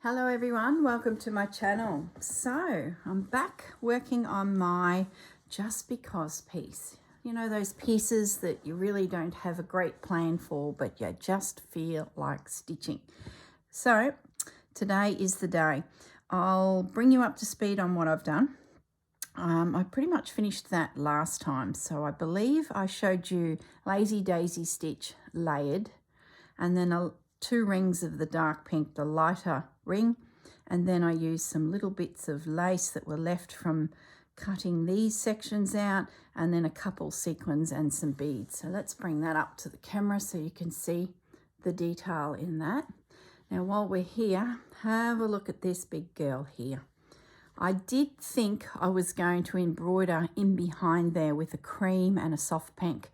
Hello everyone, welcome to my channel. So I'm back working on my just because piece. You know, those pieces that you really don't have a great plan for, but you just feel like stitching. So today is the day. I'll bring you up to speed on what I've done. I pretty much finished that last time. So I believe I showed you Lazy Daisy stitch layered, and then two rings of the dark pink, the lighter ring, and then I used some little bits of lace that were left from cutting these sections out, and then a couple sequins and some beads. So let's bring that up to the camera so you can see the detail in that. Now while we're here, have a look at this big girl here. I did think I was going to embroider in behind there with a cream and a soft pink,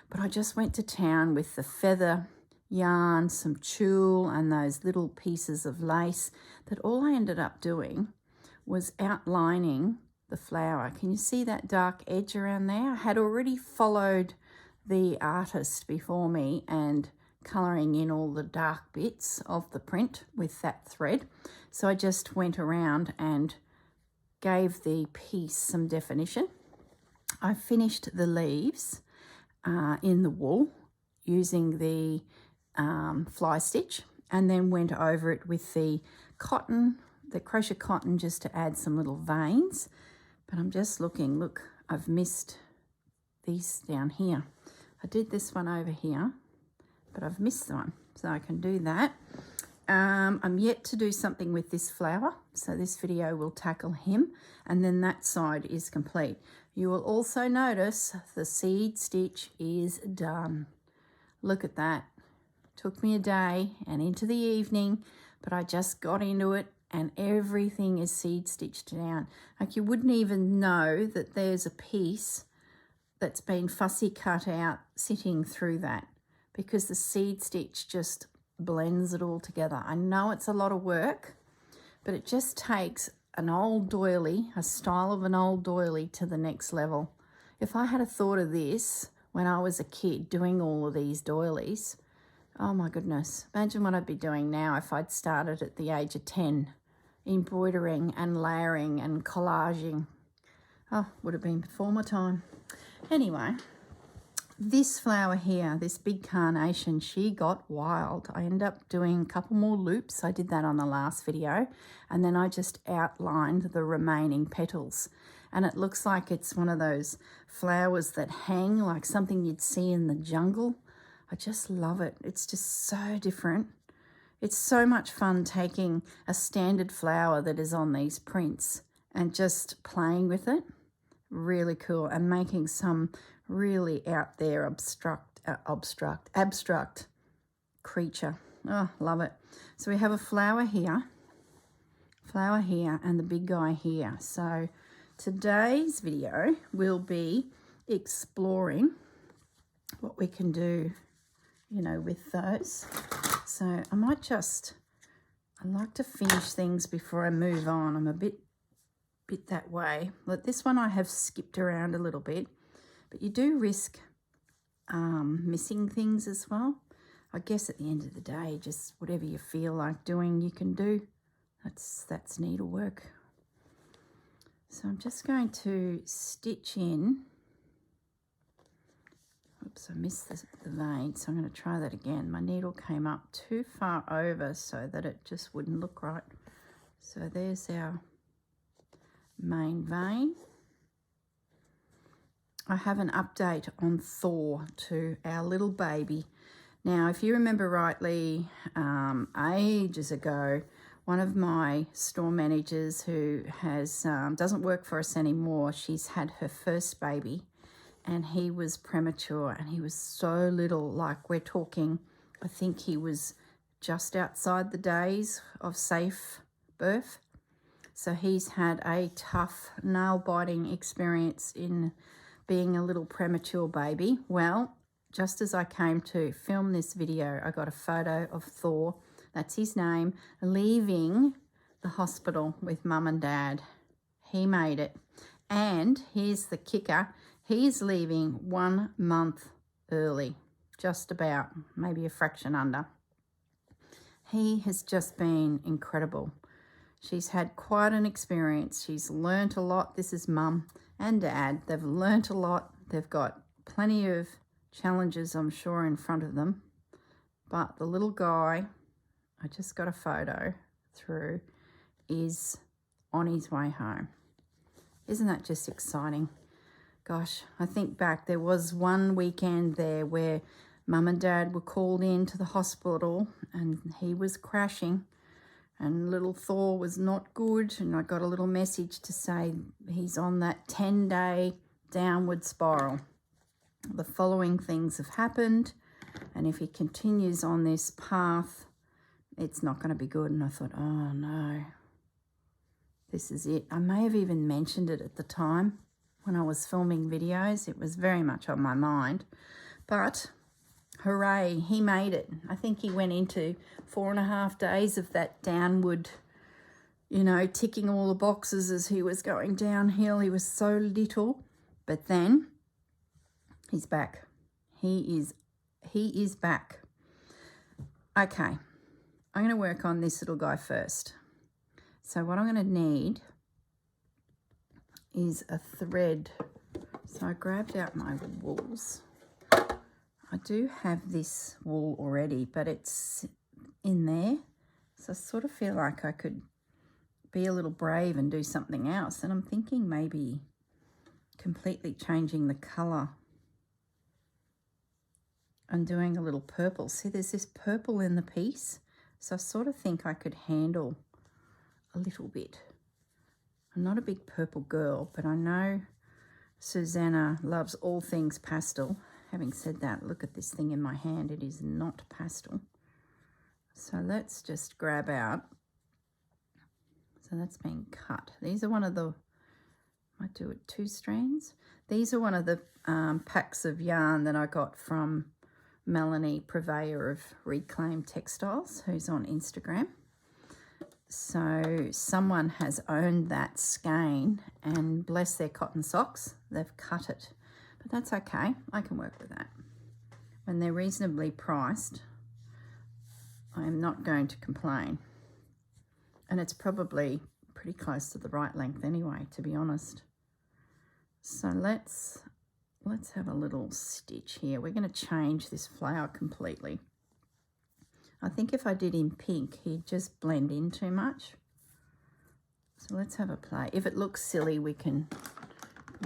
but I just went to town with the feather yarn, some tulle, and those little pieces of lace that all I ended up doing was outlining the flower. Can you see that dark edge around there? I had already followed the artist before me and colouring in all the dark bits of the print with that thread. So I just went around and gave the piece some definition. I finished the leaves in the wool using the fly stitch, and then went over it with the cotton, the crochet cotton, just to add some little veins. But I'm just looking, look, I've missed these down here. I did this one over here, but I've missed one, so I can do that. I'm yet to do something with this flower, so this video will tackle him, and then that side is complete. You will also notice the seed stitch is done. Look at that. Took me a day and into the evening, but I just got into it and everything is seed stitched down. Like, you wouldn't even know that there's a piece that's been fussy cut out sitting through that, because the seed stitch just blends it all together. I know it's a lot of work, but it just takes an old doily, a style of an old doily, to the next level. If I had a thought of this when I was a kid doing all of these doilies, oh my goodness, imagine what I'd be doing now if I'd started at the age of 10, embroidering and layering and collaging. Oh, would have been before my time. Anyway, this flower here, this big carnation, she got wild. I ended up doing a couple more loops. I did that on the last video, and then I just outlined the remaining petals. And it looks like it's one of those flowers that hang, like something you'd see in the jungle. I just love it. It's just so different. It's so much fun taking a standard flower that is on these prints and just playing with it. Really cool. And making some really out there abstract creature. Oh, love it. So we have a flower here, and the big guy here. So today's video will be exploring what we can do, you know, with those. So I like to finish things before I move on. I'm a bit that way. But this one I have skipped around a little bit, but you do risk missing things as well. I guess at the end of the day, just whatever you feel like doing, you can do. That's needlework. So I'm just going to stitch in. Oops, I missed the vein, so I'm going to try that again. My needle came up too far over so that it just wouldn't look right. So there's our main vein. I have an update on Thor, to our little baby. Now, if you remember rightly, ages ago, one of my store managers who has doesn't work for us anymore, she's had her first baby, and he was premature, and he was so little, like we're talking, I think he was just outside the days of safe birth. So he's had a tough nail-biting experience in being a little premature baby. Well, just as I came to film this video, I got a photo of Thor, that's his name, leaving the hospital with mum and dad. He made it. And here's the kicker, he's leaving 1 month early, just about, maybe a fraction under. He has just been incredible. She's had quite an experience. She's learnt a lot. This is Mum and Dad. They've learnt a lot. They've got plenty of challenges, I'm sure, in front of them. But the little guy, I just got a photo through, is on his way home. Isn't that just exciting? Gosh, I think back, there was one weekend there where Mum and Dad were called in to the hospital and he was crashing and little Thor was not good, and I got a little message to say he's on that 10-day downward spiral. The following things have happened, and if he continues on this path, it's not going to be good. And I thought, oh no, this is it. I may have even mentioned it at the time when I was filming videos. It was very much on my mind, but hooray, he made it. I think he went into 4.5 days of that downward, you know, ticking all the boxes as he was going downhill. He was so little, but then he's back. He is back. Okay, I'm going to work on this little guy first. So what I'm going to need is a thread. So I grabbed out my wools. I do have this wool already, but it's in there. So I sort of feel like I could be a little brave and do something else. And I'm thinking maybe completely changing the colour and doing a little purple. See, there's this purple in the piece. So I sort of think I could handle a little bit. I'm not a big purple girl, but I know Susanna loves all things pastel. Having said that, look at this thing in my hand. It is not pastel. So let's just grab out. So that's been cut. These are one of the, I might do it 2 strands. These are one of the packs of yarn that I got from Melanie, purveyor of Reclaimed Textiles, who's on Instagram. So someone has owned that skein, and bless their cotton socks, they've cut it. But that's okay, I can work with that. When they're reasonably priced, I am not going to complain. And it's probably pretty close to the right length anyway, to be honest. So let's have a little stitch here. We're going to change this flower completely. I think if I did in pink, he'd just blend in too much. So let's have a play. If it looks silly, we can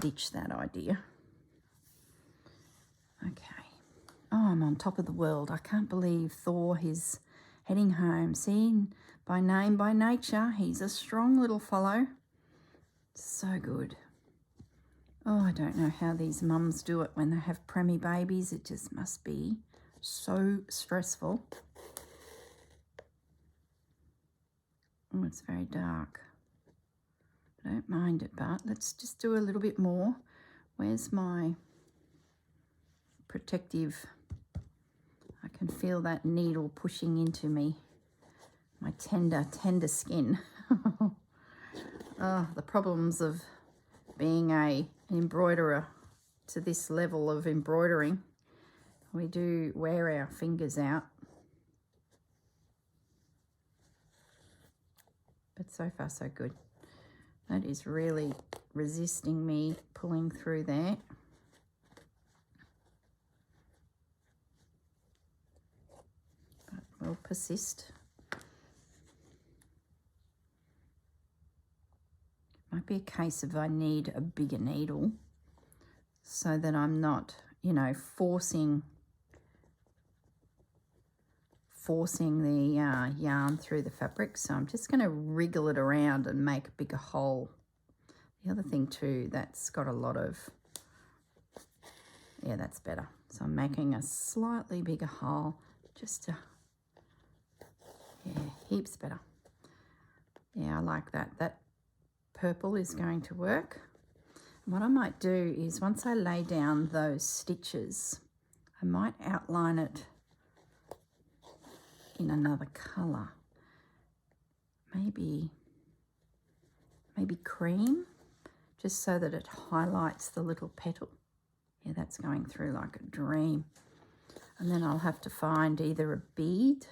ditch that idea. Okay. Oh, I'm on top of the world. I can't believe Thor is heading home. See, by name, by nature, he's a strong little fellow. So good. Oh, I don't know how these mums do it when they have preemie babies. It just must be so stressful. Oh, it's very dark. I don't mind it, but let's just do a little bit more. Where's my protective? I can feel that needle pushing into me, my tender skin. Oh, the problems of being an embroiderer to this level of embroidering. We do wear our fingers out. But so far so good. That is really resisting me pulling through there. But we'll persist. Might be a case of I need a bigger needle so that I'm not, you know, forcing the yarn through the fabric. So I'm just going to wriggle it around and make a bigger hole. The other thing too, that's got a lot of, yeah, that's better. So I'm making a slightly bigger hole just to, yeah, heaps better. Yeah, I like that. That purple is going to work. And what I might do is once I lay down those stitches, I might outline it in another colour. Maybe cream, just so that it highlights the little petal. Yeah, that's going through like a dream. And then I'll have to find either a bead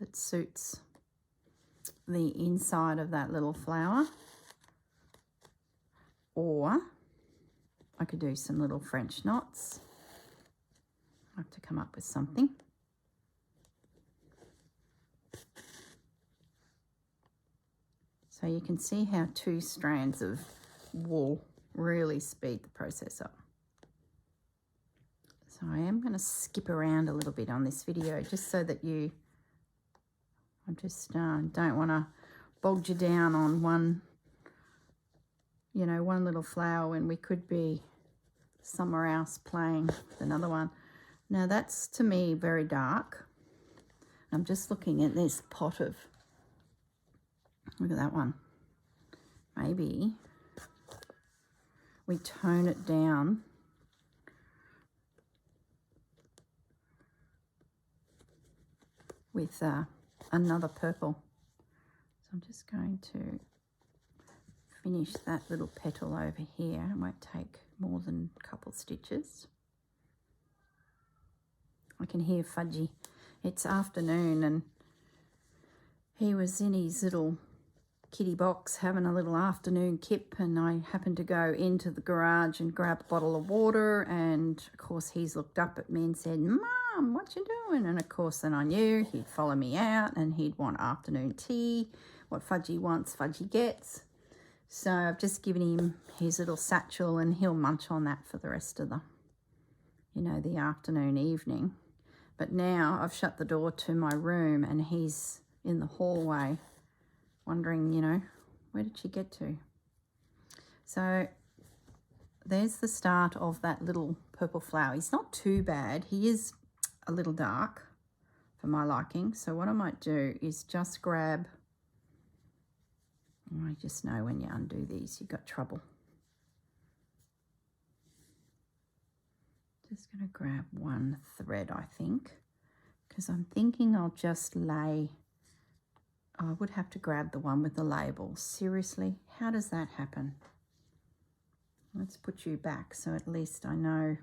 that suits the inside of that little flower. Or I could do some little French knots. I have to come up with something. So you can see how 2 strands of wool really speed the process up. So I am going to skip around a little bit on this video just so that I just don't want to bog you down on one little flower when we could be somewhere else playing with another one. Now that's, to me, very dark. I'm just looking at this pot of, look at that one. Maybe we tone it down with another purple. So I'm just going to finish that little petal over here. It won't take more than a couple stitches. I can hear Fudgy. It's afternoon and he was in his little kitty box having a little afternoon kip, and I happened to go into the garage and grab a bottle of water, and of course he's looked up at me and said, "Mum, what you doing?" And of course then I knew he'd follow me out and he'd want afternoon tea. What Fudgy wants, Fudgy gets. So I've just given him his little satchel and he'll munch on that for the rest of the, the afternoon, evening. But now I've shut the door to my room and he's in the hallway wondering, where did she get to? So there's the start of that little purple flower. He's not too bad. He is a little dark for my liking. So what I might do is just grab, I just know when you undo these, you've got trouble. Just going to grab one thread, I think, because I'm thinking I'll just lay, I would have to grab the one with the label. Seriously, how does that happen? Let's put you back so at least I know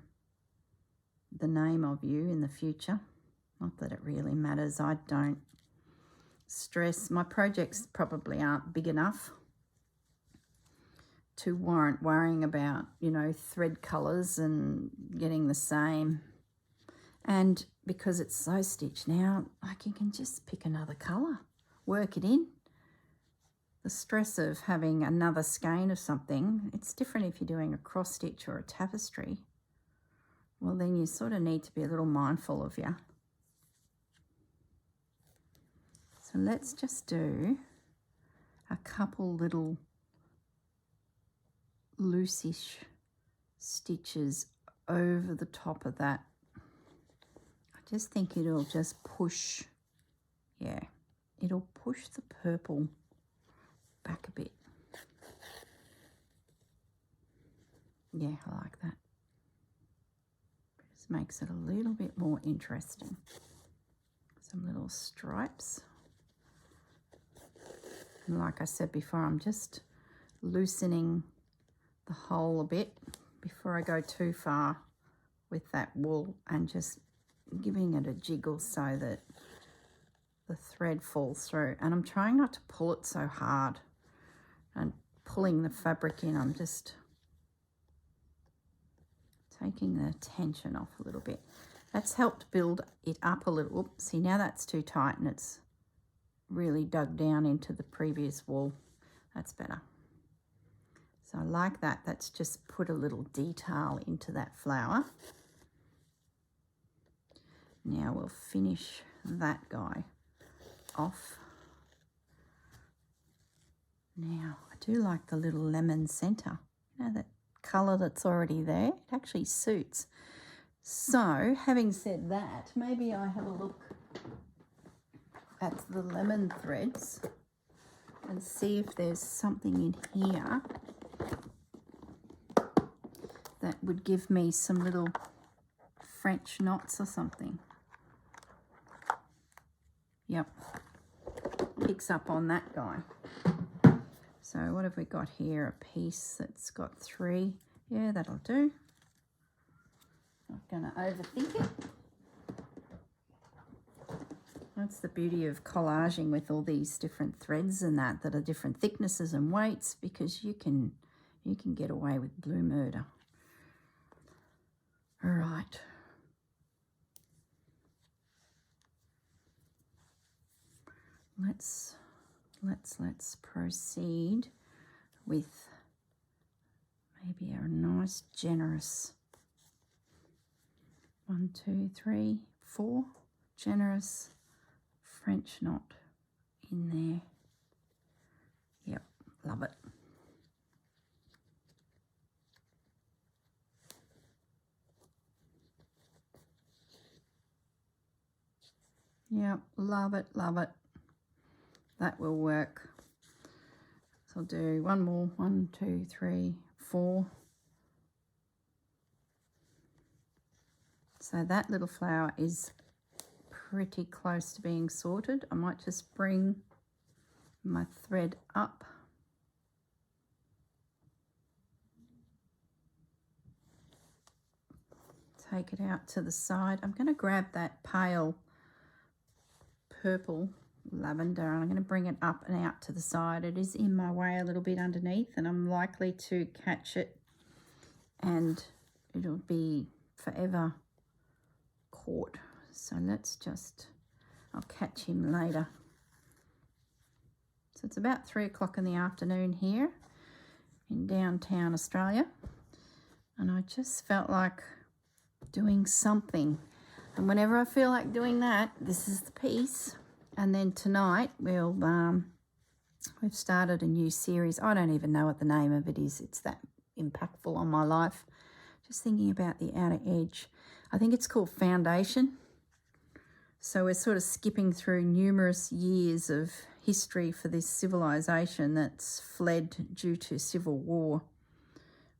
the name of you in the future. Not that it really matters. I don't stress. My projects probably aren't big enough to warrant worrying about, thread colours and getting the same. And because it's so stitched now, like you can just pick another colour, work it in. The stress of having another skein of something, it's different if you're doing a cross stitch or a tapestry. Well, then you sort of need to be a little mindful of you. So let's just do a couple little loosish stitches over the top of that. I just think it'll just push, it'll push the purple back a bit. Yeah, I like that. Just makes it a little bit more interesting. Some little stripes. And like I said before, I'm just loosening the hole a bit before I go too far with that wool, and just giving it a jiggle so that the thread falls through. And I'm trying not to pull it so hard and pulling the fabric in. I'm just taking the tension off a little bit. That's helped build it up a little. Oops, see, now that's too tight and it's really dug down into the previous wool. That's better. So I like that. That's just put a little detail into that flower. Now we'll finish that guy off. Now, I do like the little lemon centre. That colour that's already there, it actually suits. So, having said that, maybe I have a look at the lemon threads and see if there's something in here that would give me some little French knots or something. Yep, picks up on that guy. So what have we got here? A piece that's got 3. Yeah, that'll do. Not going to overthink it. That's the beauty of collaging with all these different threads and that are different thicknesses and weights, because you can get away with blue murder. All right. Let's proceed with maybe a nice generous 1, 2, 3, 4 generous French knot in there. Yep, love it. Yep, love it, love it. That will work. So I'll do one more, 1, 2, 3, 4. So that little flower is pretty close to being sorted. I might just bring my thread up. Take it out to the side. I'm going to grab that pale purple lavender and I'm going to bring it up and out to the side. It is in my way a little bit underneath and I'm likely to catch it and it'll be forever caught. So let's just, I'll catch him later. So it's about 3 o'clock in the afternoon here in downtown Australia, and I just felt like doing something. And whenever I feel like doing that, this is the piece. And then tonight we've started a new series. I don't even know what the name of it is. It's that impactful on my life. Just thinking about the outer edge. I think it's called Foundation. So we're sort of skipping through numerous years of history for this civilization that's fled due to civil war.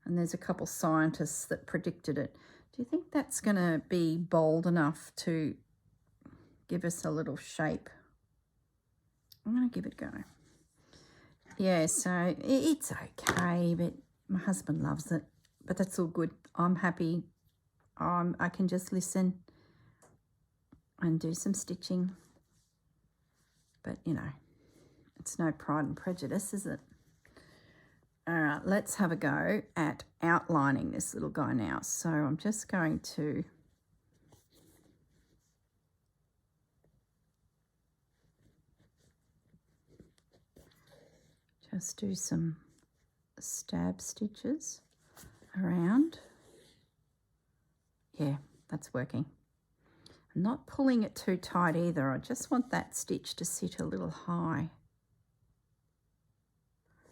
And there's a couple scientists that predicted it. Do you think that's going to be bold enough to give us a little shape? I'm going to give it a go. Yeah, so it's okay, but my husband loves it. But that's all good. I'm happy. I can just listen and do some stitching. But, you know, it's no Pride and Prejudice, is it? All right, let's have a go at outlining this little guy now. So I'm just going to just do some stab stitches around. Yeah, that's working. I'm not pulling it too tight either. I just want that stitch to sit a little high.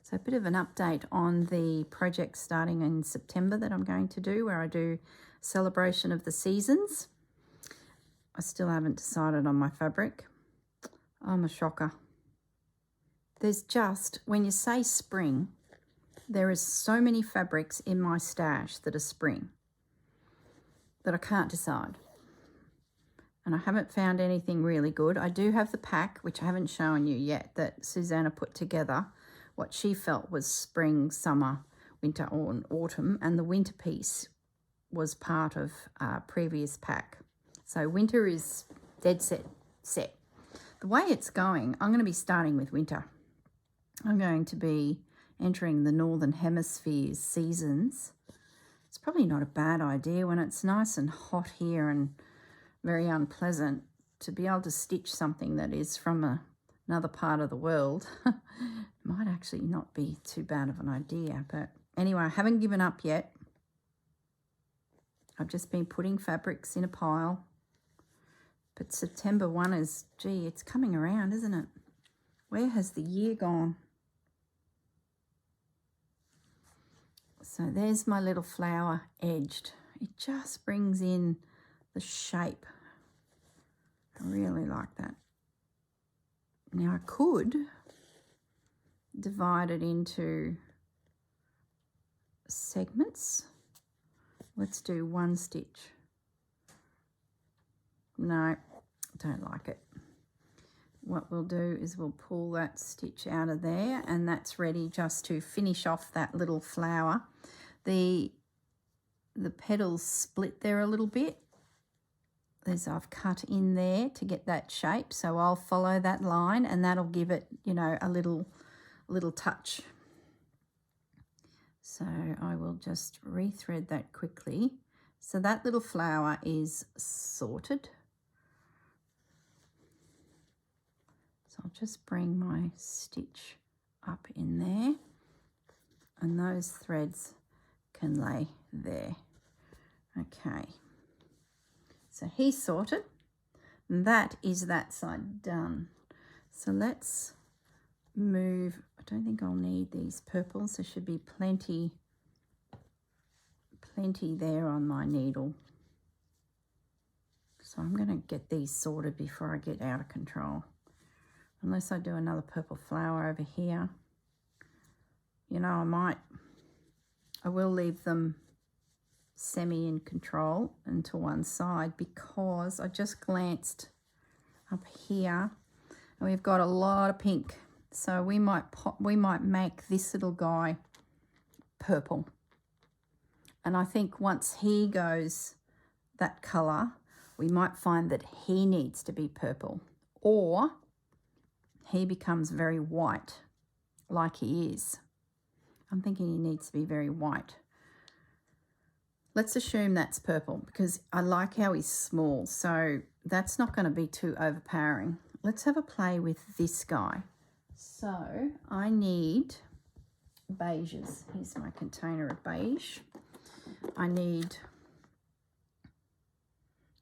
So a bit of an update on the project starting in September that I'm going to do, where I do celebration of the seasons. I still haven't decided on my fabric. I'm a shocker. There's just, when you say spring, there is so many fabrics in my stash that are spring that I can't decide. And I haven't found anything really good. I do have the pack, which I haven't shown you yet, that Susanna put together, what she felt was spring, summer, winter, or autumn, and the winter piece was part of a previous pack. So winter is dead set. The way it's going, I'm going to be starting with winter. I'm going to be entering the Northern Hemisphere's seasons. It's probably not a bad idea when it's nice and hot here and very unpleasant to be able to stitch something that is from another part of the world. Might actually not be too bad of an idea, but anyway, I haven't given up yet. I've just been putting fabrics in a pile. But September 1 is, gee, it's coming around, isn't it? Where has the year gone? So there's my little flower edged. It just brings in the shape. I really like that. Now I could divide it into segments. Let's do one stitch. No, don't like it. What we'll do is we'll pull that stitch out of there, and that's ready just to finish off that little flower. The petals split there a little bit. I've cut in there to get that shape, so I'll follow that line and that'll give it, you know, a little touch. So I will just rethread that quickly. So that little flower is sorted. So I'll just bring my stitch up in there and those threads can lay there. Okay, so he's sorted. And that is that side done. So let's move. I don't think I'll need these purples. There should be plenty there on my needle. So I'm going to get these sorted before I get out of control. Unless I do another purple flower over here. You know, I will leave them semi in control and to one side because I just glanced up here and we've got a lot of pink. So we might make this little guy purple. And I think once he goes that colour, we might find that he needs to be purple or he becomes very white like he is. I'm thinking he needs to be very white. Let's assume that's purple because I like how he's small, so that's not going to be too overpowering. Let's have a play with this guy. So I need beiges. Here's my container of beige. I need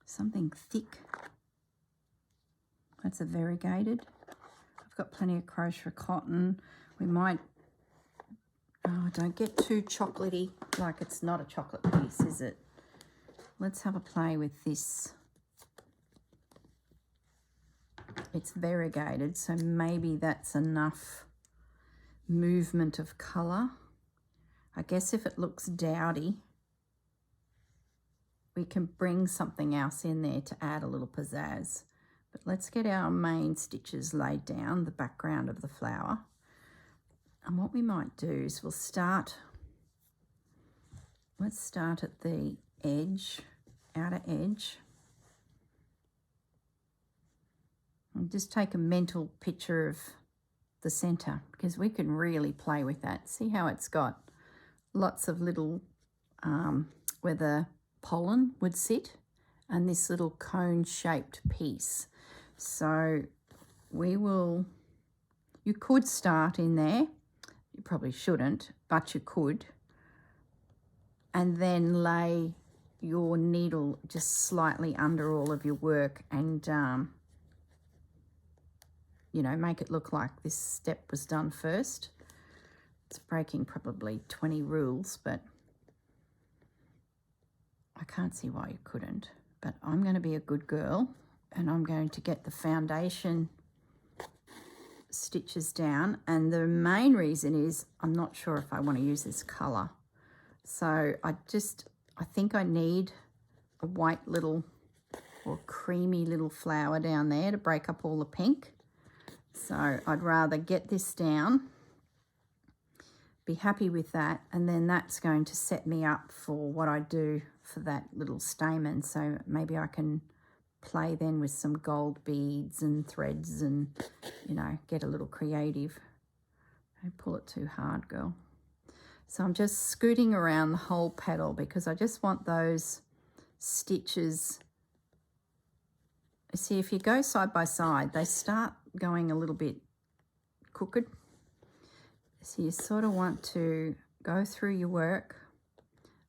something thick. That's a variegated. I've got plenty of crochet cotton. We might, oh, don't get too chocolatey, like it's not a chocolate piece, is it? Let's have a play with this. It's variegated, so maybe that's enough movement of colour. I guess if it looks dowdy, we can bring something else in there to add a little pizzazz. But let's get our main stitches laid down, the background of the flower. And what we might do is let's start at the edge, outer edge. And just take a mental picture of the centre because we can really play with that. See how it's got lots of little, where the pollen would sit and this little cone-shaped piece. So you could start in there. You probably shouldn't, but you could. And then lay your needle just slightly under all of your work and, you know, make it look like this step was done first. It's breaking probably 20 rules, but I can't see why you couldn't. But I'm going to be a good girl and I'm going to get the foundation stitches down, and the main reason is I'm not sure if I want to use this colour. So I think I need a white little or creamy little flower down there to break up all the pink. So I'd rather get this down, be happy with that, and then that's going to set me up for what I do for that little stamen. So maybe I can play then with some gold beads and threads and, you know, get a little creative. Don't pull it too hard, girl. So I'm just scooting around the whole petal because I just want those stitches. See, if you go side by side, they start going a little bit crooked. So you sort of want to go through your work,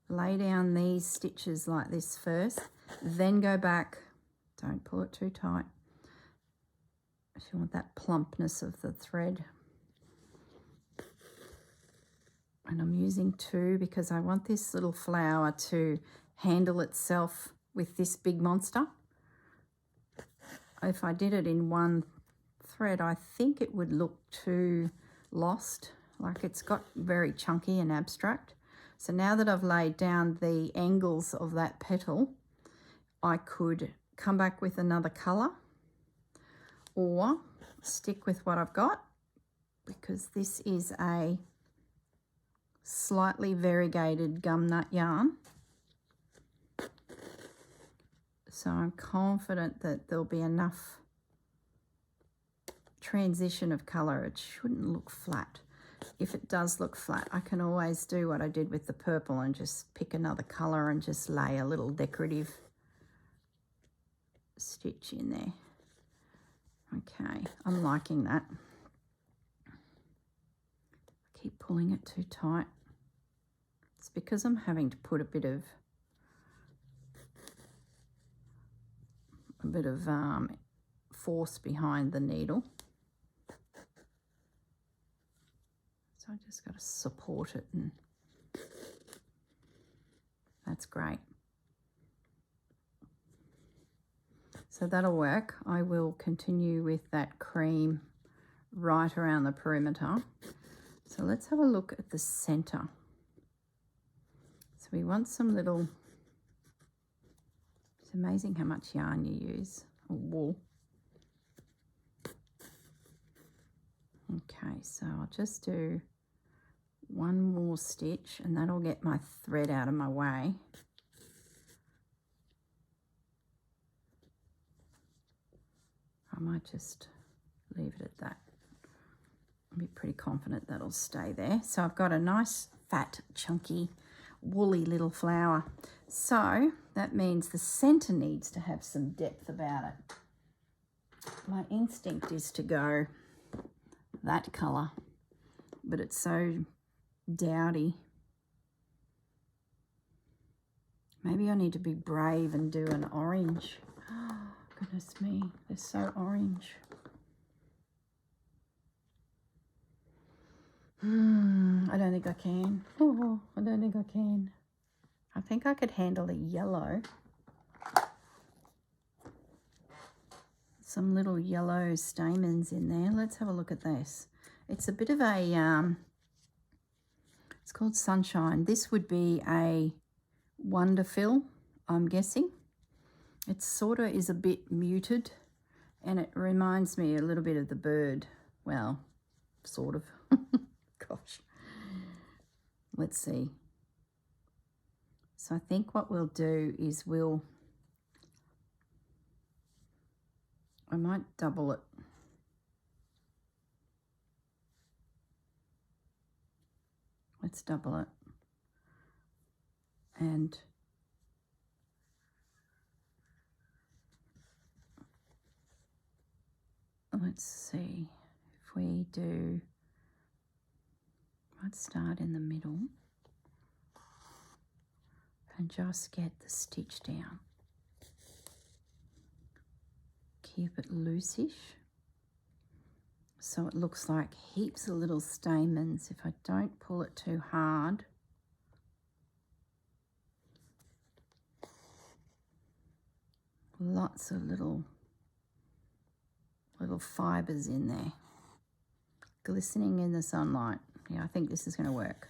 lay down these stitches like this first, then go back. Don't pull it too tight. If you want that plumpness of the thread. And I'm using 2 because I want this little flower to handle itself with this big monster. If I did it in one thread, I think it would look too lost, like it's got very chunky and abstract. So now that I've laid down the angles of that petal, I could come back with another colour or stick with what I've got, because this is a slightly variegated gum nut yarn. So I'm confident that there'll be enough transition of colour. It shouldn't look flat. If it does look flat, I can always do what I did with the purple and just pick another colour and just lay a little decorative stitch in there. Okay, I'm liking that. I keep pulling it too tight. It's because I'm having to put a bit of force behind the needle. So I just got to support it, and that's great. So that'll work. I will continue with that cream right around the perimeter. So let's have a look at the center. So we want some little, it's amazing how much yarn you use, or wool. Okay, so I'll just do one more stitch and that'll get my thread out of my way. I might just leave it at that. I'll be pretty confident that'll stay there. So I've got a nice fat chunky woolly little flower. So that means the center needs to have some depth about it. My instinct is to go that colour, but it's so dowdy. Maybe I need to be brave and do an orange. Oh, goodness me, they're so orange. I don't think I can. Oh, I don't think I can. I think I could handle a yellow. Some little yellow stamens in there. Let's have a look at this. It's a bit of a, it's called Sunshine. This would be a Wonderfill, I'm guessing. It sort of is a bit muted and it reminds me a little bit of the bird. Well, sort of. Gosh. Let's see. So I think what we'll do is I might double it. Let's double it. And let's see if we do, let's start in the middle and just get the stitch down. Keep it loosish so it looks like heaps of little stamens. If I don't pull it too hard, lots of little fibers in there, glistening in the sunlight. Yeah, I think this is going to work.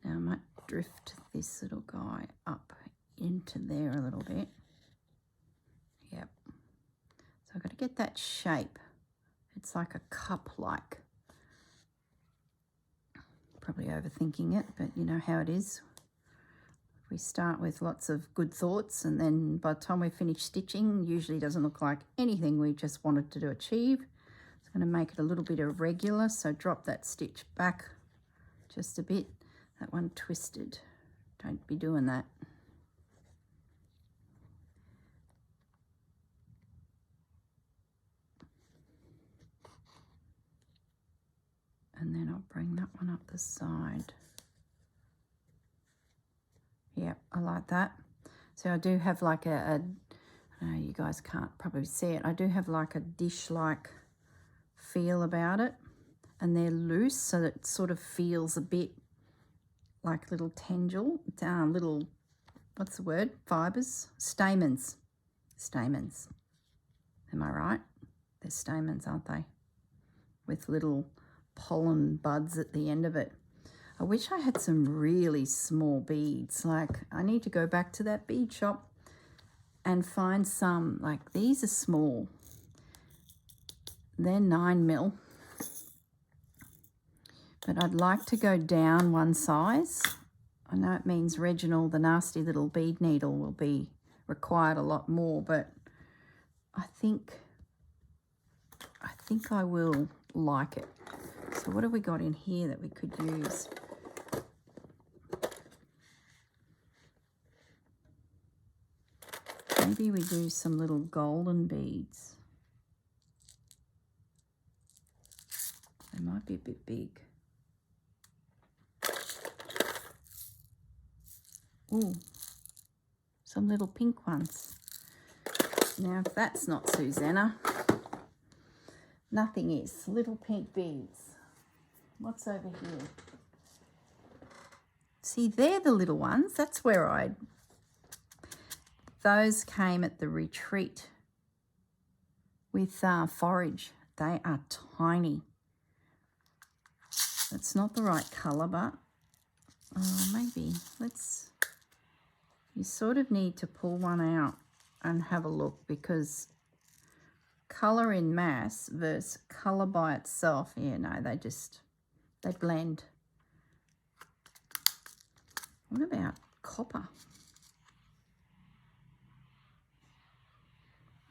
Now I might drift this little guy up into there a little bit. Yep. So I've got to get that shape. It's like a cup-like. Probably overthinking it, but you know how it is. We start with lots of good thoughts and then by the time we finish stitching, usually doesn't look like anything we just wanted to achieve. It's going to make it a little bit irregular, so drop that stitch back just a bit. That one twisted. Don't be doing that. And then I'll bring that one up the side. Yep, I like that. So I do have like I know you guys can't probably see it. I do have like a dish-like feel about it. And they're loose, so that it sort of feels a bit like little tendril, little, what's the word? Fibers? Stamens. Stamens. Am I right? They're stamens, aren't they? With little pollen buds at the end of it. I wish I had some really small beads. Like, I need to go back to that bead shop and find some, like these are small. They're 9mm. But I'd like to go down one size. I know it means Reginald, the nasty little bead needle, will be required a lot more, but I think I will like it. So what have we got in here that we could use? Maybe we do some little golden beads. They might be a bit big. Ooh, some little pink ones. Now, if that's not Susanna, nothing is. Little pink beads. What's over here? See, they're the little ones. That's where those came at the retreat with forage. They are tiny. It's not the right colour, but maybe you sort of need to pull one out and have a look, because colour in mass versus colour by itself, yeah, no, they blend. What about copper?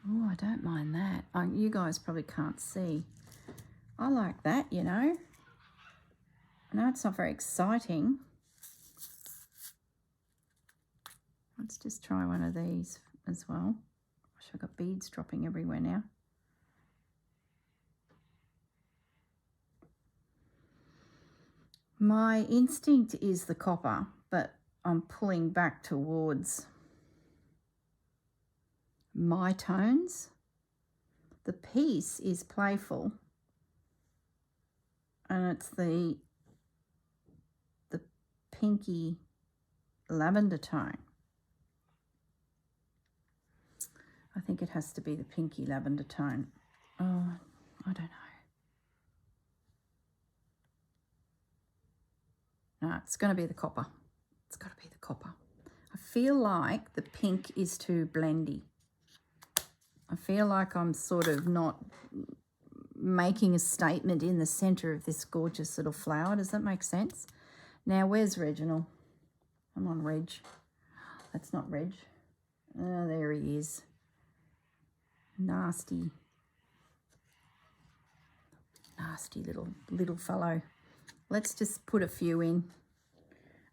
Oh, I don't mind that. You guys probably can't see. I like that, you know. I know it's not very exciting. Let's just try one of these as well. Gosh, I've got beads dropping everywhere now. My instinct is the copper, but I'm pulling back towards my tones. The piece is playful, and it's the pinky lavender tone. I think it has to be the pinky lavender tone. Oh, I don't know. No, it's going to be the copper. It's got to be the copper. I feel like the pink is too blendy. I feel like I'm sort of not making a statement in the centre of this gorgeous little flower. Does that make sense? Now, where's Reginald? I'm on Reg. That's not Reg. Oh, there he is. Nasty little fellow. Let's just put a few in,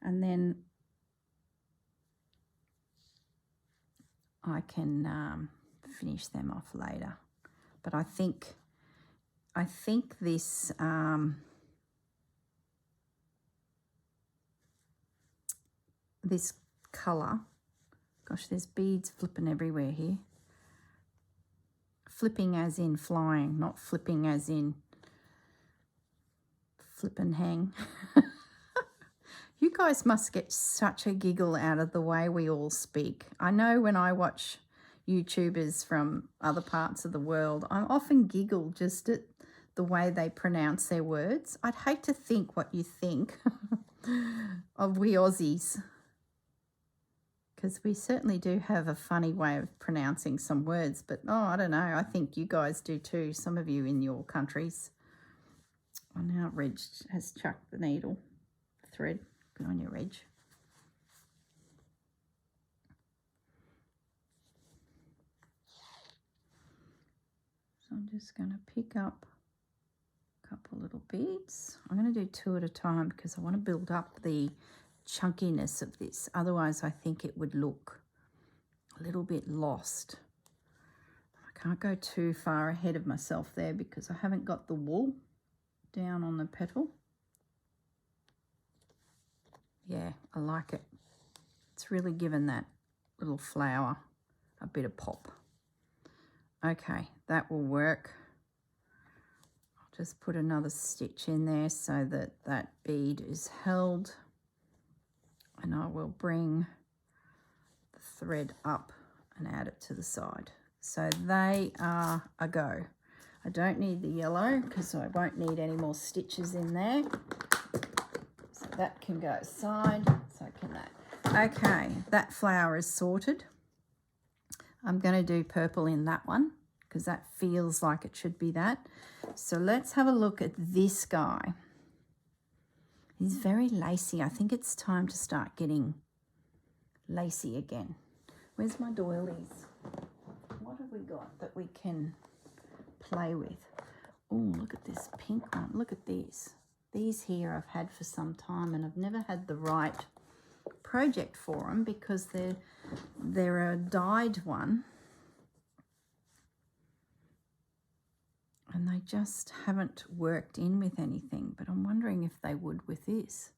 and then I can finish them off later. But I think this this colour, gosh, there's beads flipping everywhere here. Flipping as in flying, not flipping as in flip and hang. You guys must get such a giggle out of the way we all speak. I know when I watch YouTubers from other parts of the world, I often giggle just at the way they pronounce their words. I'd hate to think what you think of we Aussies, because we certainly do have a funny way of pronouncing some words. But, oh, I don't know, I think you guys do too, some of you in your countries. Oh, now Reg has chucked the needle, thread. Good on you, Reg. So I'm just going to pick up a couple little beads. I'm going to do two at a time because I want to build up the chunkiness of this. Otherwise, I think it would look a little bit lost. I can't go too far ahead of myself there because I haven't got the wool down on the petal. Yeah, I like it. It's really given that little flower a bit of pop. Okay, that will work. I'll just put another stitch in there so that that bead is held. And I will bring the thread up and add it to the side. So they are a go. I don't need the yellow because I won't need any more stitches in there. So that can go aside, so can that. Okay, that flower is sorted. I'm going to do purple in that one because that feels like it should be that. So let's have a look at this guy. He's very lacy. I think it's time to start getting lacy again. Where's my doilies? What have we got that we can play with? Oh, look at this pink one. Look at these. These here I've had for some time, and I've never had the right project for them because they're a dyed one. And they just haven't worked in with anything, but I'm wondering if they would with this.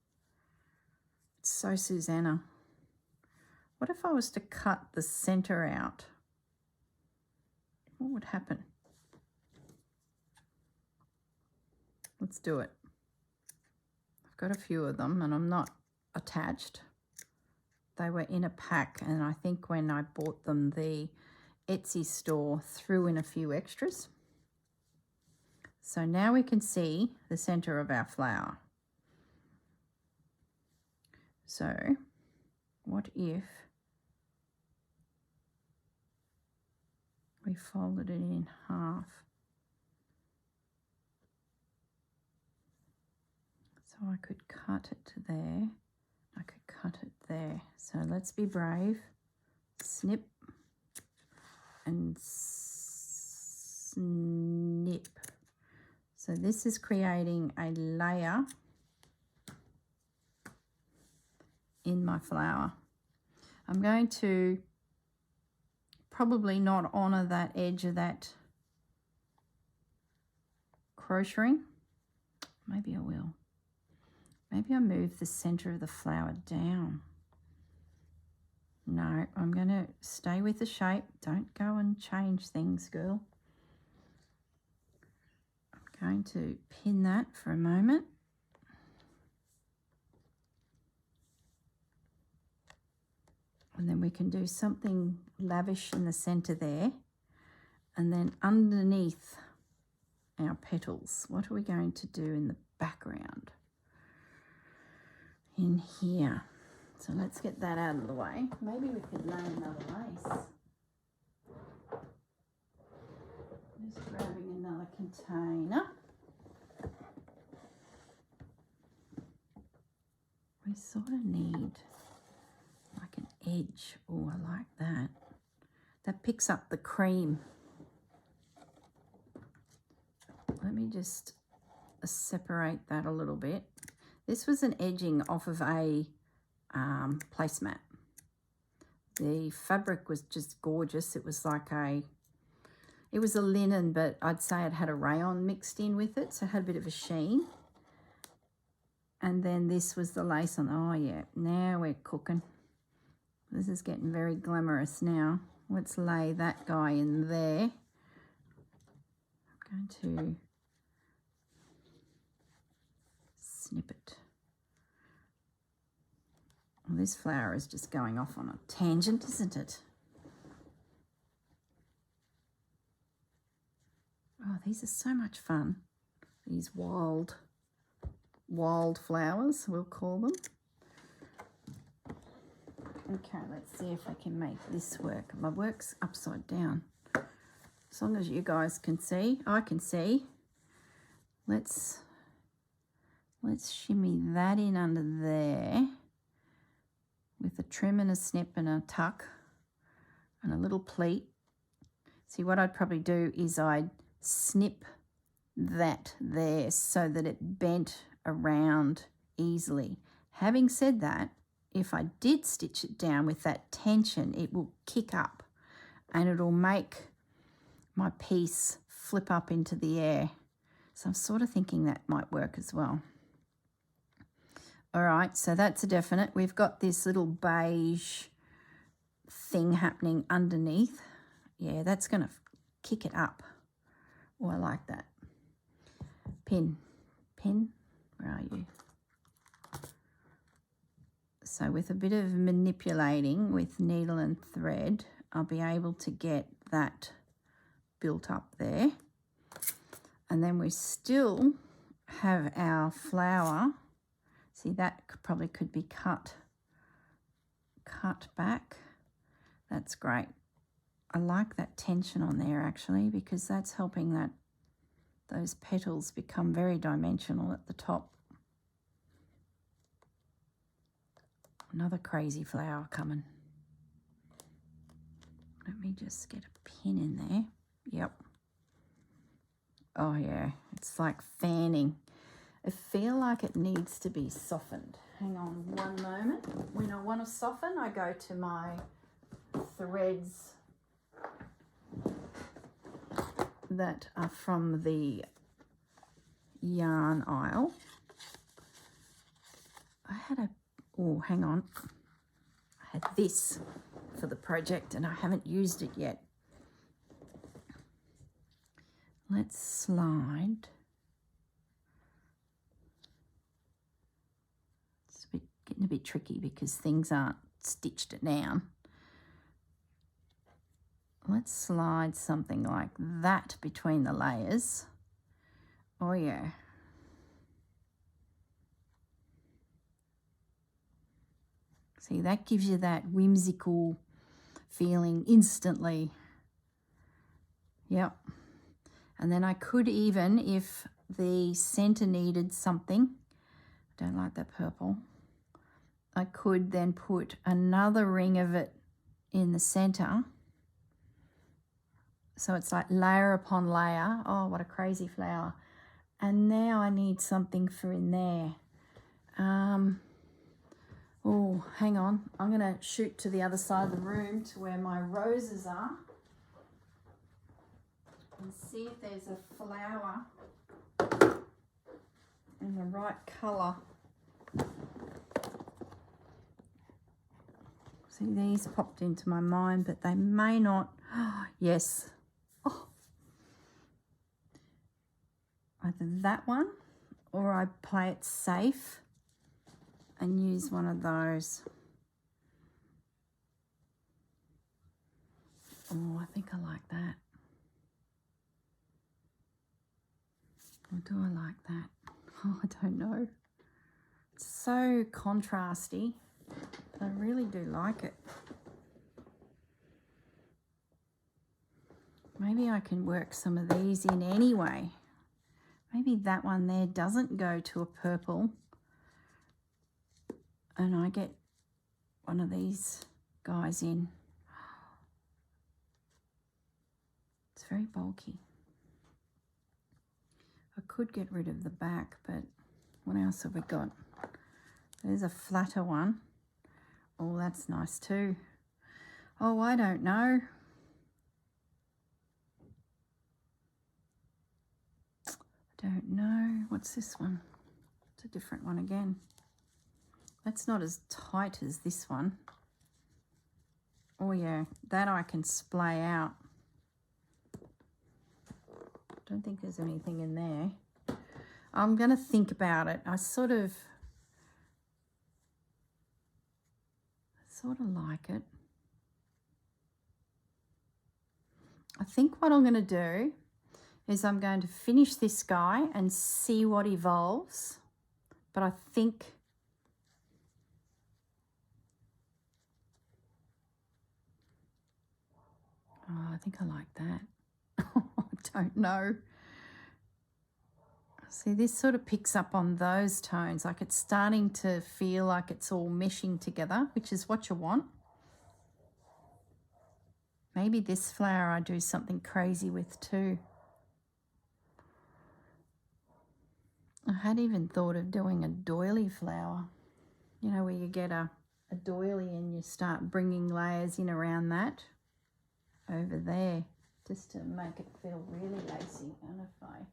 It's so Susanna. What if I was to cut the center out? What would happen? Let's do it. I've got a few of them and I'm not attached. They were in a pack, and I think when I bought them, the Etsy store threw in a few extras. So now we can see the center of our flower. So what if we folded it in half? So I could cut it to there. I could cut it there. So let's be brave. Snip and snip. So this is creating a layer in my flower. I'm going to probably not honor that edge of that crocheting. Maybe I will. Maybe I move the center of the flower down. No, I'm going to stay with the shape. Don't go and change things, girl. Going to pin that for a moment. And then we can do something lavish in the center there. And then underneath our petals, what are we going to do in the background? In here. So let's get that out of the way. Maybe we could lay another lace. Just grabbing another container. We sort of need like an edge. Oh, I like that. That picks up the cream. Let me just separate that a little bit. This was an edging off of a placemat. The fabric was just gorgeous. It was like it was a linen, but I'd say it had a rayon mixed in with it, so it had a bit of a sheen. And then this was the lace on. Oh yeah, now we're cooking. This is getting very glamorous now. Let's lay that guy in there. I'm going to snip it. Well, this flower is just going off on a tangent, isn't it? Oh, these are so much fun. These wild flowers, we'll call them. Okay, let's see if I can make this work. My work's upside down. As long as you guys can see, I can see. Let's shimmy that in under there with a trim and a snip and a tuck and a little pleat. See, what I'd probably do is I'd snip that there so that it bent around easily. Having said that, if I did stitch it down with that tension, it will kick up and it'll make my piece flip up into the air. So I'm sort of thinking that might work as well. All right, so that's a definite. We've got this little beige thing happening underneath. Yeah, that's going to kick it up. Oh, I like that. Pin, where are you? So with a bit of manipulating with needle and thread, I'll be able to get that built up there. And then we still have our flower. See, that probably could be cut back. That's great. I like that tension on there actually, because that's helping those petals become very dimensional at the top. another crazy flower coming. Let me just get a pin in there. Yep. Oh yeah, it's like fanning. I feel like it needs to be softened. Hang on one moment. When I want to soften, I go to my threads that are from the yarn aisle. I had a, oh, hang on. I had this for the project and I haven't used it yet. Let's slide. It's getting a bit tricky because things aren't stitched down. Let's slide something like that between the layers. Oh yeah. See, that gives you that whimsical feeling instantly. Yep. And then I could even, if the center needed something, I don't like that purple, I could then put another ring of it in the center. So it's like layer upon layer. Oh, what a crazy flower. And now I need something for in there. Oh, hang on. I'm going to shoot to the other side of the room to where my roses are and see if there's a flower in the right colour. See, these popped into my mind, but they may not. Oh, yes. Oh. Either that one or I play it safe and use one of those. Oh, I think I like that. Or do I like that? Oh, I don't know. It's so contrasty, but I really do like it. Maybe I can work some of these in anyway. Maybe that one there doesn't go to a purple and I get one of these guys in. It's very bulky. I could get rid of the back, but what else have we got? There's a flatter one. Oh, that's nice too. Oh, I don't know. I don't know. What's this one? It's a different one again. That's not as tight as this one. Oh yeah, that I can splay out. Don't think there's anything in there. I'm going to think about it. I sort of like it. I think what I'm going to do is I'm going to finish this guy and see what evolves. But I think I think I like that. I don't know. See, this sort of picks up on those tones, like it's starting to feel like it's all meshing together, which is what you want. Maybe this flower I do something crazy with too. I had even thought of doing a doily flower, you know, where you get a doily and you start bringing layers in around that over there, just to make it feel really lacy. I don't know if I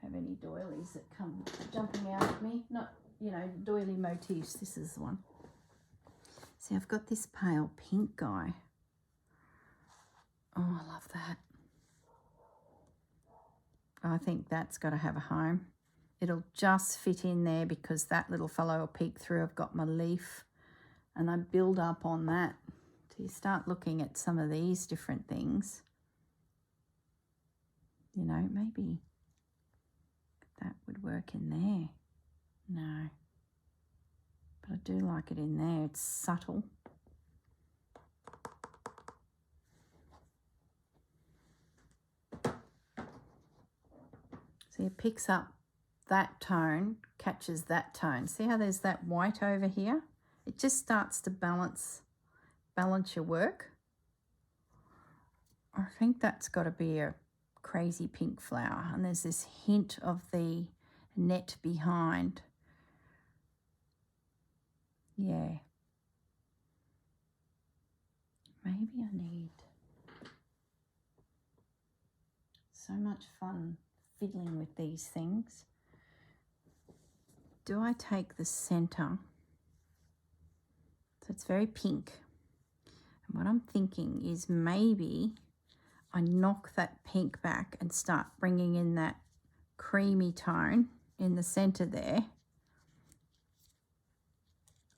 have any doilies that come jumping out at me. Not, you know, doily motifs. This is the one. See, I've got this pale pink guy. Oh, I love that. I think that's got to have a home. It'll just fit in there because that little fellow will peek through. I've got my leaf and I build up on that. So you start looking at some of these different things. You know, maybe that would work in there. No. But I do like it in there. It's subtle. See, it picks up that tone, catches that tone. See how there's that white over here? It just starts to balance your work. I think that's got to be a crazy pink flower, and there's this hint of the net behind. Yeah. Maybe I need so much fun fiddling with these things. Do I take the center? So it's very pink. And what I'm thinking is maybe I knock that pink back and start bringing in that creamy tone in the center there,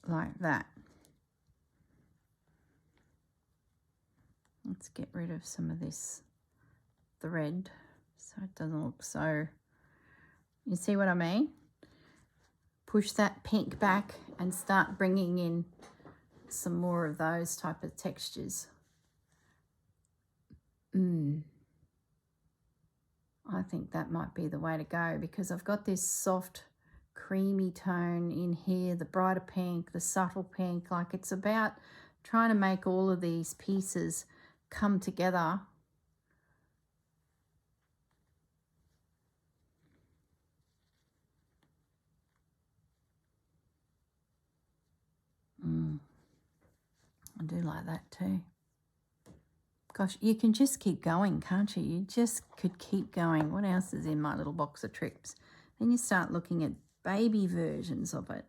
like that. Let's get rid of some of this thread so it doesn't look so, you see what I mean? Push that pink back and start bringing in some more of those type of textures. I think that might be the way to go, because I've got this soft creamy tone in here, the brighter pink, the subtle pink. Like, it's about trying to make all of these pieces come together. I do like that too. Gosh, you can just keep going, can't you? You just could keep going. What else is in my little box of tricks? Then you start looking at baby versions of it,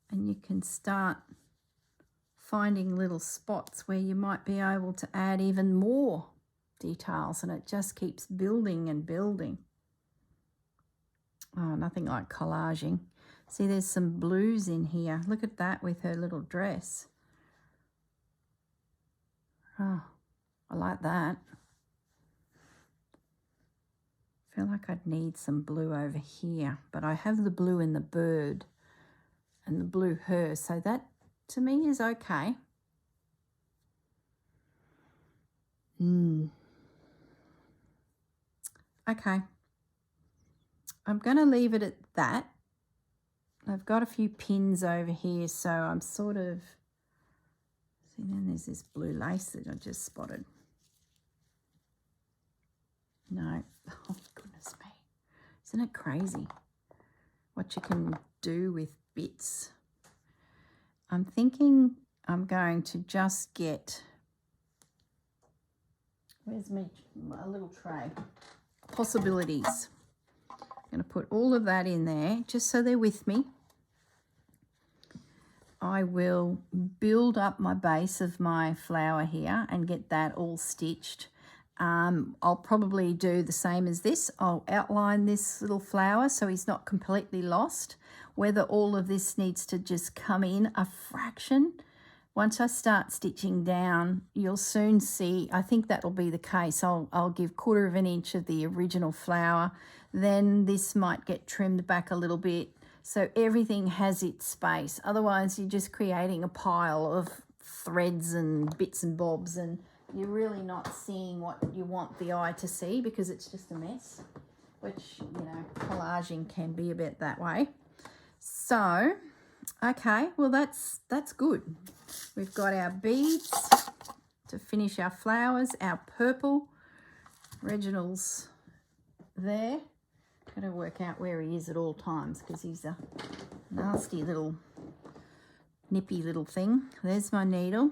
and you can start finding little spots where you might be able to add even more details, and it just keeps building and building. Oh, nothing like collaging. See, there's some blues in here. Look at that with her little dress. Oh, I like that. I feel like I'd need some blue over here, but I have the blue in the bird and the blue her, so that to me is okay. Okay. I'm going to leave it at that. I've got a few pins over here, so I'm sort of, see, then there's this blue lace that I just spotted. No, oh goodness me. Isn't it crazy what you can do with bits? I'm thinking I'm going to just get, where's my little tray? Possibilities. I'm going to put all of that in there just so they're with me. I will build up my base of my flower here and get that all stitched. I'll probably do the same as this. I'll outline this little flower so he's not completely lost. Whether all of this needs to just come in a fraction, once I start stitching down, you'll soon see, I think that'll be the case. I'll give 1/4 of an inch of the original flower, then this might get trimmed back a little bit, so everything has its space. Otherwise, you're just creating a pile of threads and bits and bobs, and you're really not seeing what you want the eye to see, because it's just a mess, which, you know, collaging can be a bit that way. So, okay, well, that's good. We've got our beads to finish our flowers, our purple. Reginald's there. Got to work out where he is at all times, because he's a nasty little nippy little thing. There's my needle.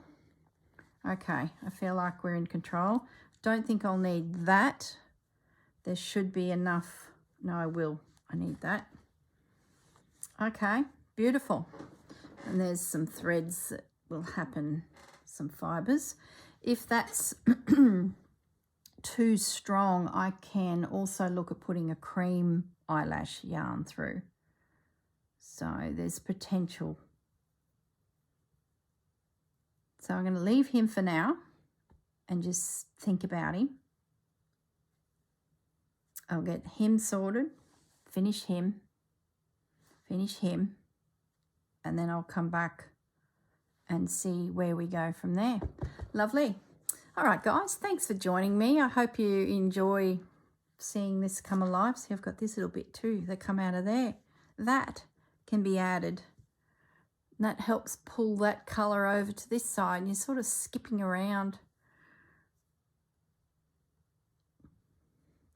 Okay, I feel like we're in control. Don't think I'll need that. There should be enough. No, I will. I need that. Okay, beautiful. And there's some threads that will happen, some fibres. If that's too strong, I can also look at putting a cream eyelash yarn through. So there's potential. So I'm going to leave him for now and just think about him. I'll get him sorted, finish him, and then I'll come back and see where we go from there. Lovely. All right, guys, thanks for joining me. I hope you enjoy seeing this come alive. See, I've got this little bit too that come out of there. That can be added And that helps pull that colour over to this side, and you're sort of skipping around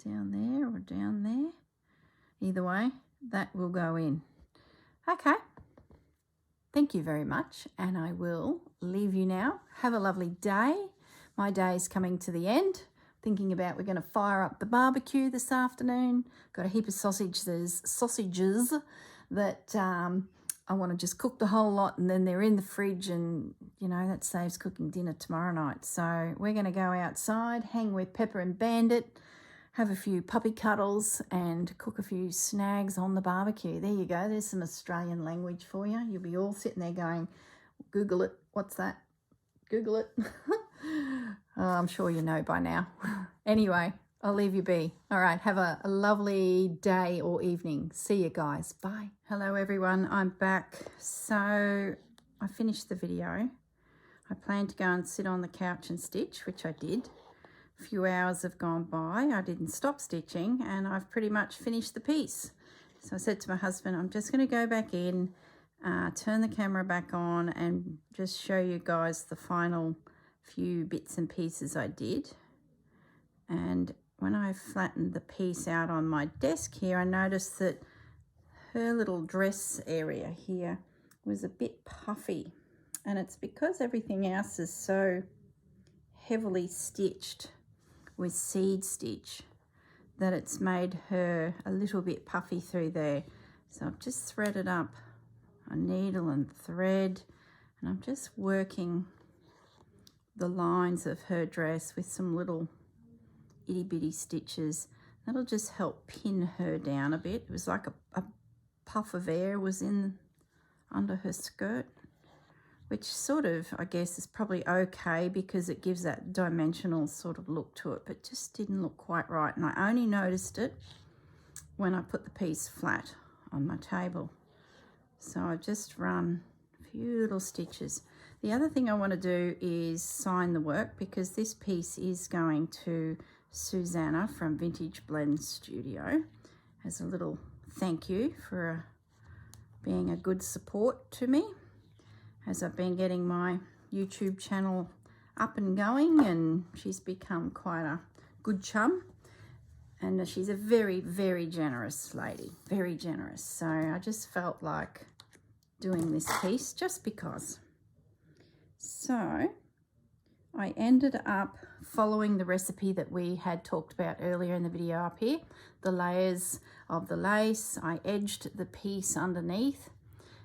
down there or down there. Either way, that will go in. Okay. Thank you very much, and I will leave you now. Have a lovely day. My day is coming to the end. Thinking about we're going to fire up the barbecue this afternoon. Got a heap of sausages that I want to just cook the whole lot, and then they're in the fridge, and you know that saves cooking dinner tomorrow night. So we're going to go outside, hang with Pepper and Bandit, have a few puppy cuddles, and cook a few snags on the barbecue. There you go. There's some Australian language for you. You'll be all sitting there going, Google it. What's that? Google it. Oh, I'm sure you know by now. Anyway, I'll leave you be. All right, have a lovely day or evening. See you guys. Bye. Hello, everyone. I'm back. So I finished the video. I planned to go and sit on the couch and stitch, which I did. A few hours have gone by. I didn't stop stitching, and I've pretty much finished the piece. So I said to my husband, I'm just going to go back in, turn the camera back on, and just show you guys the final few bits and pieces I did. And when I flattened the piece out on my desk here, I noticed that her little dress area here was a bit puffy, and it's because everything else is so heavily stitched with seed stitch that it's made her a little bit puffy through there. So I've just threaded up a needle and thread, and I'm just working the lines of her dress with some little itty bitty stitches. That'll just help pin her down a bit. It was like a puff of air was in under her skirt, which sort of, I guess, is probably okay because it gives that dimensional sort of look to it, but just didn't look quite right. And I only noticed it when I put the piece flat on my table. So I've just run a few little stitches. The other thing I want to do is sign the work, because this piece is going to Susanna from Vintage Blend Studio as a little thank you for being a good support to me as I've been getting my YouTube channel up and going, and she's become quite a good chum, and she's a very, very generous lady, very generous. So I just felt like doing this piece just because. So I ended up following the recipe that we had talked about earlier in the video up here, the layers of the lace. I edged the piece underneath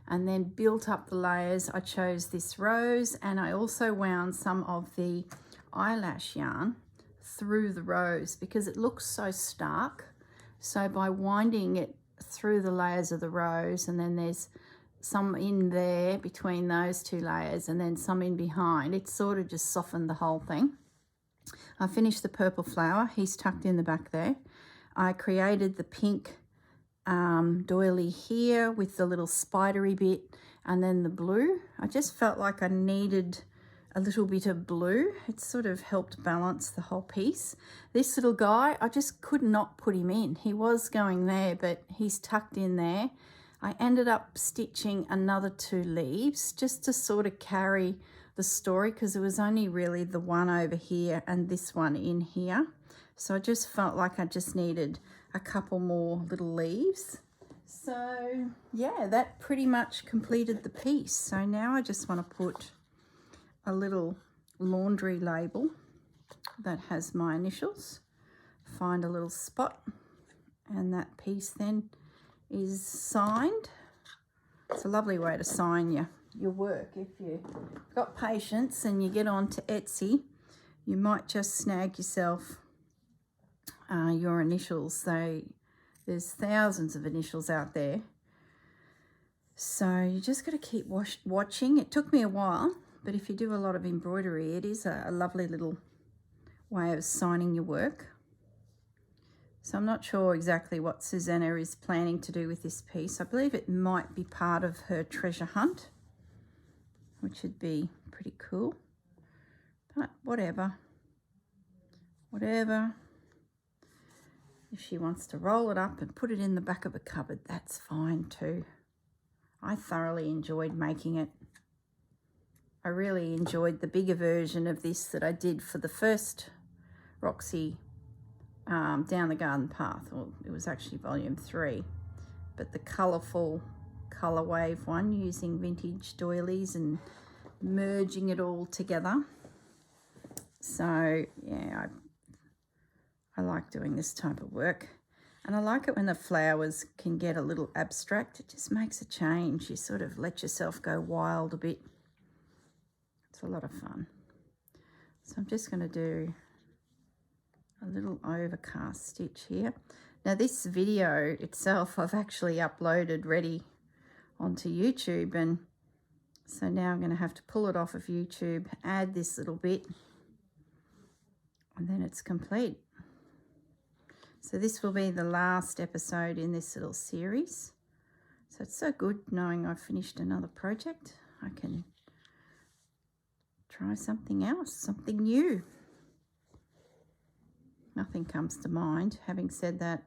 and then built up the layers. I chose this rose, and I also wound some of the eyelash yarn through the rose because it looks so stark. So by winding it through the layers of the rose, and then there's some in there between those two layers and then some in behind, it sort of just softened the whole thing. I finished the purple flower. He's tucked in the back there. I created the pink doily here with the little spidery bit, and then the blue. I just felt like I needed a little bit of blue. It sort of helped balance the whole piece. This little guy, I just could not put him in. He was going there, but he's tucked in there. I ended up stitching another 2 leaves just to sort of carry the story, because it was only really the one over here and this one in here. So I just felt like I just needed a couple more little leaves. So yeah, that pretty much completed the piece. So now I just want to put a little laundry label that has my initials, find a little spot, and that piece then is signed. It's a lovely way to sign your work. If you've got patience and you get on to Etsy, you might just snag yourself your initials. There's thousands of initials out there, so you just got to keep watching. It took me a while, but if you do a lot of embroidery, it is a lovely little way of signing your work. So I'm not sure exactly what Susanna is planning to do with this piece. I believe it might be part of her treasure hunt, which would be pretty cool. But whatever. If she wants to roll it up and put it in the back of a cupboard, that's fine too. I thoroughly enjoyed making it. I really enjoyed the bigger version of this that I did for the first Roxy Down the Garden Path. Well, it was actually volume 3, but the colourful colour wave one using vintage doilies and merging it all together. So yeah, I like doing this type of work, and I like it when the flowers can get a little abstract. It just makes a change. You sort of let yourself go wild a bit. It's a lot of fun. So I'm just going to do a little overcast stitch here. Now this video itself I've actually uploaded ready onto YouTube, and so now I'm going to have to pull it off of YouTube, add this little bit, and then it's complete. So this will be the last episode in this little series. So it's so good knowing I've finished another project. I can try something else, something new. Nothing comes to mind. Having said that,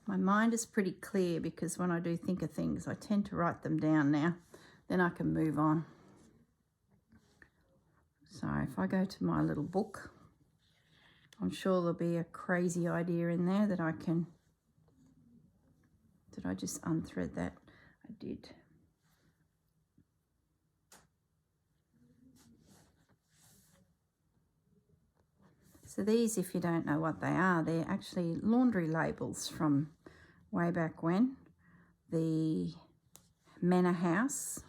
my mind is pretty clear, because when I do think of things, I tend to write them down now. Then I can move on. So if I go to my little book, I'm sure there'll be a crazy idea in there that I can... Did I just unthread that? I did. So these, if you don't know what they are, they're actually laundry labels from way back when. The manor house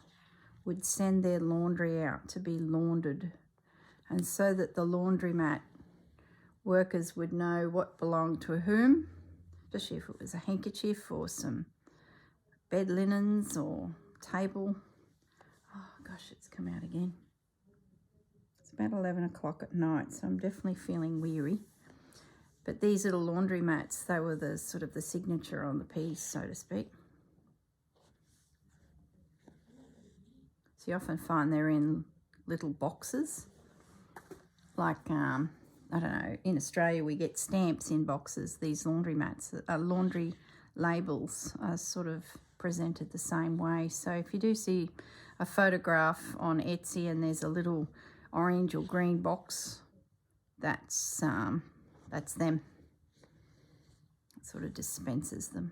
would send their laundry out to be laundered, and so that the laundromat workers would know what belonged to whom, especially if it was a handkerchief or some bed linens or table. Oh gosh, it's come out again. It's about 11 o'clock at night, so I'm definitely feeling weary. But these little laundry mats, they were the sort of the signature on the piece, so to speak. So you often find they're in little boxes. Like, I don't know, in Australia we get stamps in boxes. These laundry mats, laundry labels are sort of presented the same way. So if you do see a photograph on Etsy and there's a little orange or green box, that's them. It sort of dispenses them.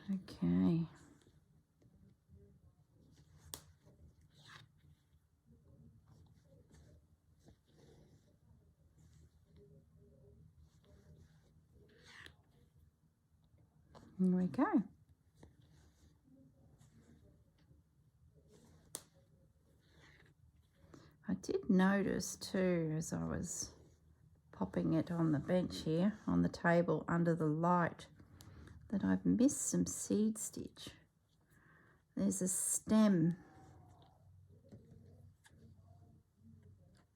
Okay. Here we go. I did notice too, as I was popping it on the bench here, on the table under the light, that I've missed some seed stitch. There's a stem.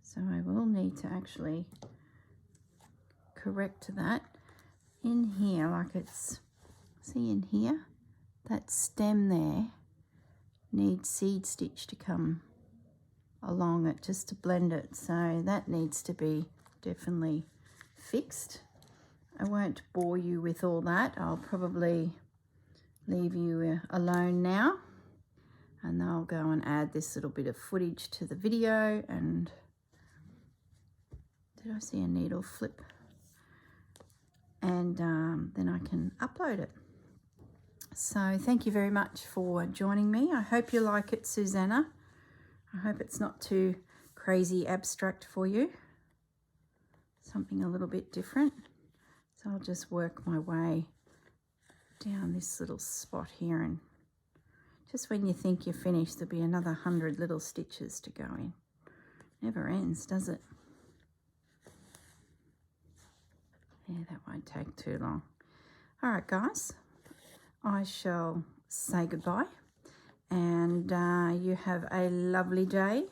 So I will need to actually correct that. In here, like it's, see in here, that stem there needs seed stitch to come along it just to blend it. So that needs to be definitely fixed. I won't bore you with all that. I'll probably leave you alone now, and I'll go and add this little bit of footage to the video. And did I see a needle flip? And then I can upload it. So thank you very much for joining me. I hope you like it, Susanna. I hope it's not too crazy abstract for you. Something a little bit different. So I'll just work my way down this little spot here, and just when you think you're finished, there'll be another 100 little stitches to go in. Never ends, does it? Yeah, that won't take too long. All right, guys, I shall say goodbye, and you have a lovely day,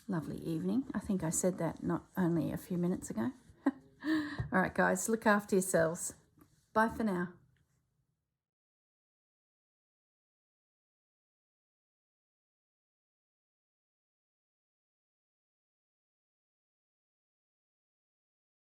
lovely evening. I think I said that not only a few minutes ago. All right, guys, look after yourselves. Bye for now.